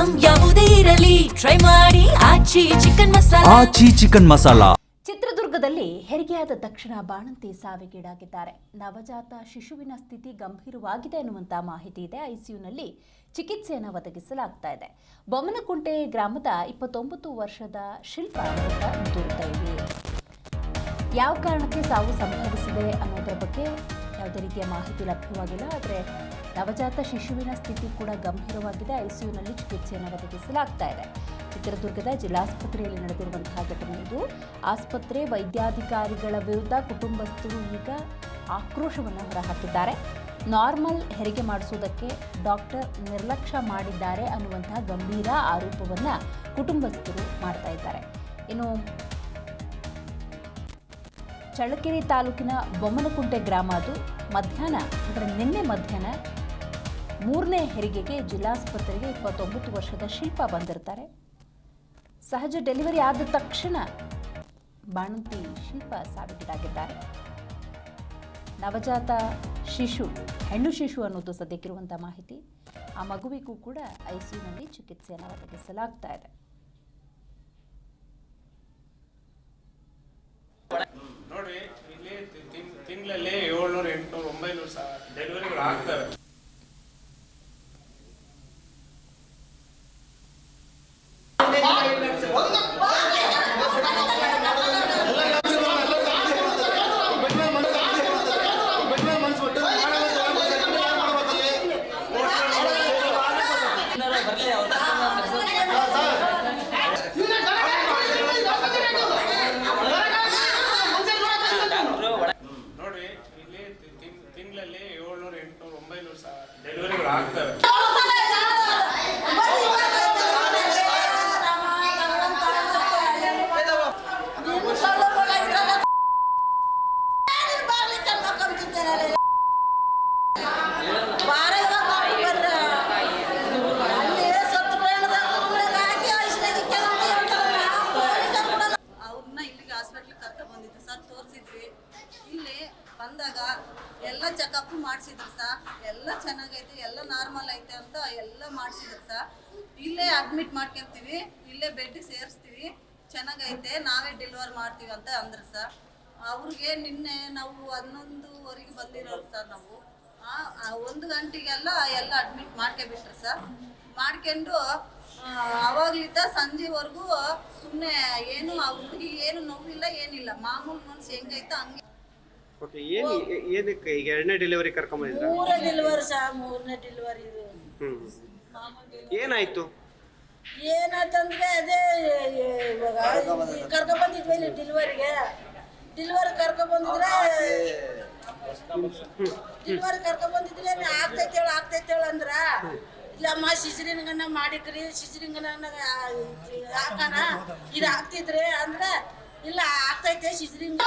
Item ಯಾವುದೇ ಇರಲಿ try ಮಾಡಿ ಆಚಿ ಚಿಕನ್ ಮಸಾಲಾ. ಚಿತ್ರದುರ್ಗದಲ್ಲಿ ಹೆರಿಗೆಯಾದ ತಕ್ಷಣ ಬಾಣಂತಿ ಸಾವಿಗೀಡಾಗಿದ್ದಾರೆ. ನವಜಾತ ಶಿಶುವಿನ ಸ್ಥಿತಿ ಗಂಭೀರವಾಗಿದೆ ಎನ್ನುವಂತ ಮಾಹಿತಿ ಇದೆ. ಐಸಿಯುನಲ್ಲಿ ಚಿಕಿತ್ಸೆಯನ್ನು ಒದಗಿಸಲಾಗ್ತಾ ಇದೆ. ಬೊಮ್ಮನಕುಂಟೆ ಗ್ರಾಮದ 29 ವರ್ಷದ ಶಿಲ್ಪ ದುರ್ದೈವಿ. ಯಾವ ಕಾರಣಕ್ಕೆ ಸಾವು ಸಂಭವಿಸಿದೆ ಅನ್ನೋದರ ಬಗ್ಗೆ ಯಾವುದೇ ರೀತಿಯ ಮಾಹಿತಿ ಲಭ್ಯವಾಗಿಲ್ಲ. ಆದರೆ ನವಜಾತ ಶಿಶುವಿನ ಸ್ಥಿತಿ ಕೂಡ ಗಂಭೀರವಾಗಿದೆ. ಐಸಿಯುನಲ್ಲಿ ಚಿಕಿತ್ಸೆಯನ್ನು ಒದಗಿಸಲಾಗ್ತಾ ಇದೆ. ಚಿತ್ರದುರ್ಗದ ಜಿಲ್ಲಾಸ್ಪತ್ರೆಯಲ್ಲಿ ನಡೆದಿರುವಂತಹ ಘಟನೆ ಇದು. ಆಸ್ಪತ್ರೆ ವೈದ್ಯಾಧಿಕಾರಿಗಳ ವಿರುದ್ಧ ಕುಟುಂಬಸ್ಥರು ಈಗ ಆಕ್ರೋಶವನ್ನು ಹೊರಹಾಕಿದ್ದಾರೆ. ನಾರ್ಮಲ್ ಹೆರಿಗೆ ಮಾಡಿಸುವುದಕ್ಕೆ ಡಾಕ್ಟರ್ ನಿರ್ಲಕ್ಷ್ಯ ಮಾಡಿದ್ದಾರೆ ಅನ್ನುವಂತಹ ಗಂಭೀರ ಆರೋಪವನ್ನು ಕುಟುಂಬಸ್ಥರು ಮಾಡ್ತಾ ಇದ್ದಾರೆ. ಇನ್ನು ಚಳ್ಳಕೆರೆ ತಾಲೂಕಿನ ಬೊಮ್ಮನಕುಂಟೆ ಗ್ರಾಮ ಅದು ಮಧ್ಯಾಹ್ನ ಅಂದರೆ ನಿನ್ನೆ ಮಧ್ಯಾಹ್ನ 3ನೇ ಹೆರಿಗೆಗೆ ಜಿಲ್ಲಾಸ್ಪತ್ರೆಗೆ 29 ವರ್ಷದ ಶಿಲ್ಪ ಬಂದಿರ್ತಾರೆ. ಸಹಜ ಡೆಲಿವರಿ ಆದ ತಕ್ಷಣ ಬಾಣಂತಿ ಶಿಲ್ಪ ಸಾವಿಗೀಡಾಗಿದ್ದಾರೆ. ನವಜಾತ ಶಿಶು ಹೆಣ್ಣು ಶಿಶು ಅನ್ನೋದು ಸದ್ಯಕ್ಕಿರುವಂಥ ಮಾಹಿತಿ. ಆ ಮಗುವಿಗೂ ಕೂಡ ಐಸಿಯುನಲ್ಲಿ ಚಿಕಿತ್ಸೆಯನ್ನು ಒದಗಿಸಲಾಗ್ತಾ ಇದೆ. ನೋಡಿ, ಇಲ್ಲಿ ತಿಂಗಳಲ್ಲಿ 700, 800, 900 ಡೆಲಿವರಿಗಳು ಆಗ್ತವೆ. ನೋಡಿ, ಇಲ್ಲಿ ತಿಂಗಳಲ್ಲಿ 700, 800, 900 ಡೆಲಿವರಿಗಳು ಆಗ್ತವೆ. ಬಂದಾಗ ಎಲ್ಲ ಚೆಕಪ್ ಮಾಡಿಸಿದ್ರು ಸರ್. ಎಲ್ಲ ಚೆನ್ನಾಗೈತೆ, ಎಲ್ಲ ನಾರ್ಮಲ್ ಐತೆ ಅಂತ ಎಲ್ಲ ಮಾಡಿಸಿದ್ರು ಸರ್. ಇಲ್ಲೇ ಅಡ್ಮಿಟ್ ಮಾಡ್ಕೊಂತೀವಿ, ಇಲ್ಲೇ ಬೆಡ್ಗೆ ಸೇರಿಸ್ತೀವಿ, ಚೆನ್ನಾಗೈತೆ, ನಾವೇ ಡೆಲಿವರ್ ಮಾಡ್ತೀವಿ ಅಂತ ಅಂದ್ರು ಸರ್. ಅವ್ರಿಗೆ ನಿನ್ನೆ ನಾವು 11ವರೆಗೆ ಬಂದಿರೋರು ಸರ್. ನಾವು 1 ಗಂಟೆಗೆಲ್ಲ ಎಲ್ಲ ಅಡ್ಮಿಟ್ ಮಾಡ್ಕೊಬಿಟ್ರು ಸರ್. ಮಾಡ್ಕೊಂಡು ಅವಾಗ್ಲಿದ್ದ ಸಂಜೆವರೆಗೂ ಸುಮ್ಮನೆ ಏನು ಆ ಹುಡುಗಿ ಏನು ನೋವಿಲ್ಲ, ಏನಿಲ್ಲ, ಮಾಮೂಲು ಮನ್ಸು ಹೆಂಗೈತೆ ಹಂಗೆ. ಓಕೆ, ಏನಕ್ಕೆ ಈಗ 2ನೇ ಡೆಲಿವರಿ ಕರ್ಕೊಂಬಂದಿದ್ರ? 3ನೇ ಡೆಲಿವರಿ ಸರ್. 3ನೇ ಡೆಲಿವರಿ ಇದು. ಏನಾಯ್ತು? ಏನಾಯ್ತಂದ್ರೆ ಅದೇ ಇವಾಗ ಕರ್ಕೊಂಡ್ಬಂದಿದ್ವಿ ಇಲ್ಲಿ ಡೆಲಿವರಿ ಕರ್ಕೊಂಡ್ಬಂದಿದ್ರೆ ಆಗ್ತೈತೇಳು ಅಂದ್ರ ಇಲ್ಲಮ್ಮ ಸಿಜರಿಂಗನ್ನ ಮಾಡಿಕ್ರಿ, ಸಿಜರಿಂಗನ್ನ ಹಾಕೋಣ ಇದು ಆಗ್ತಿದ್ರಿ ಅಂದ್ರೆ ಇಲ್ಲ ಆಗ್ತೈತೆ ಸಿಜರಿಂಗ್